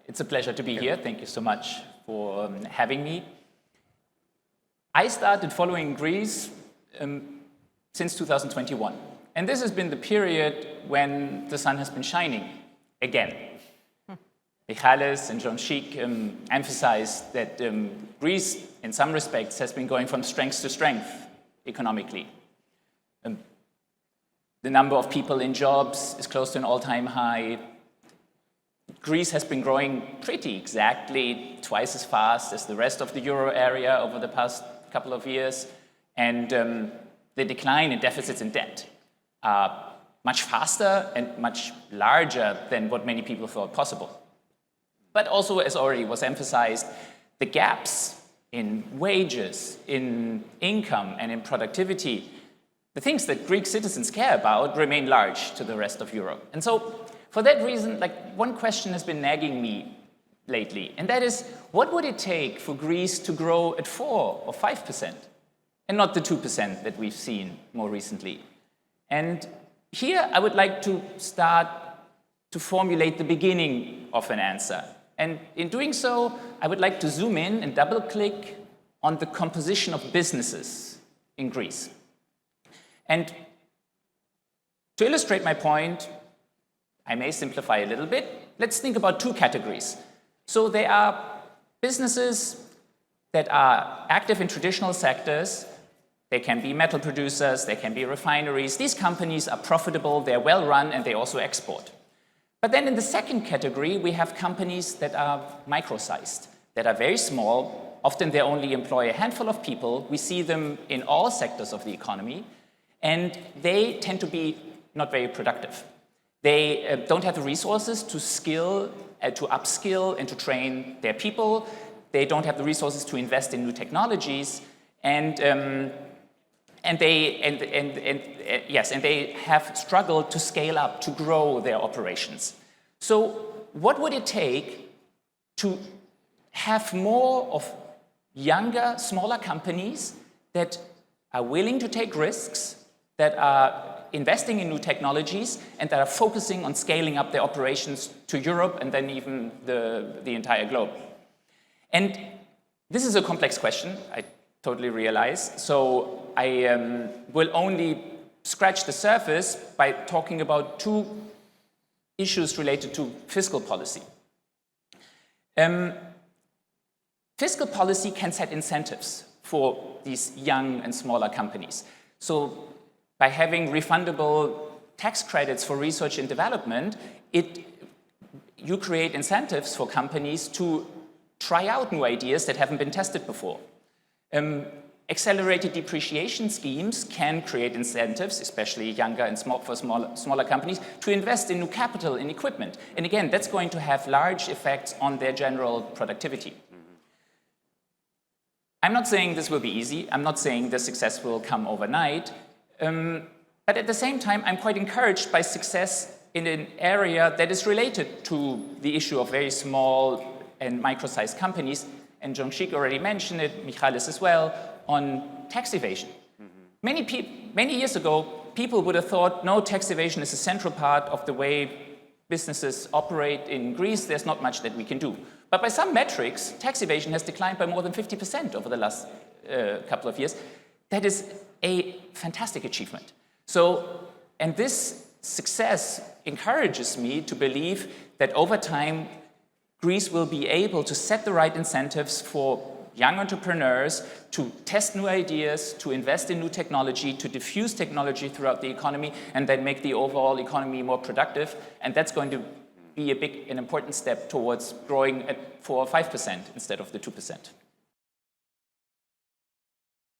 It's a pleasure to be here. Thank you so much for having me. I started following Greece since 2021. And this has been the period when the sun has been shining again. Michalis and Jean-Chic emphasized that Greece, in some respects, has been going from strength to strength economically. The number of people in jobs is close to an all-time high. Greece has been growing pretty exactly twice as fast as the rest of the euro area over the past couple of years. And the decline in deficits and debt are much faster and much larger than what many people thought possible. But also, as already was emphasized, the gaps in wages, in income, and in productivity, the things that Greek citizens care about, remain large to the rest of Europe. And so, for that reason, one question has been nagging me lately, and that is, what would it take for Greece to grow at 4 or 5%, and not the 2% that we've seen more recently? And here I would like to start to formulate the beginning of an answer. And in doing so, I would like to zoom in and double-click on the composition of businesses in Greece. And to illustrate my point, I may simplify a little bit. Let's think about two categories. So there are businesses that are active in traditional sectors. They can be metal producers, they can be refineries. These companies are profitable, they're well run, and they also export. But then in the second category, we have companies that are micro-sized, that are very small. Often they only employ a handful of people. We see them in all sectors of the economy, and they tend to be not very productive. They don't have the resources to upskill and to train their people. They don't have the resources to invest in new technologies, and they have struggled to scale up, to grow their operations. So what would it take to have more of younger, smaller companies that are willing to take risks, that are investing in new technologies, and that are focusing on scaling up their operations to Europe and then even the entire globe? And this is a complex question, I totally realize. So I will only scratch the surface by talking about two issues related to fiscal policy. Fiscal policy can set incentives for these young and smaller companies. So by having refundable tax credits for research and development, you create incentives for companies to try out new ideas that haven't been tested before. Accelerated depreciation schemes can create incentives, especially younger and smaller companies, to invest in new capital, in equipment. And again, that's going to have large effects on their general productivity. I'm not saying this will be easy. I'm not saying the success will come overnight. But at the same time, I'm quite encouraged by success in an area that is related to the issue of very small and micro-sized companies. And Jean-Chic already mentioned it, Michalis as well, on tax evasion. Many years ago, people would have thought, no, tax evasion is a central part of the way businesses operate in Greece. There's not much that we can do. But by some metrics, tax evasion has declined by more than 50% over the last couple of years. That is a fantastic achievement. And this success encourages me to believe that over time, Greece will be able to set the right incentives for young entrepreneurs to test new ideas, to invest in new technology, to diffuse technology throughout the economy, and then make the overall economy more productive. And that's going to be an important step towards growing at 4 or 5% instead of the 2%.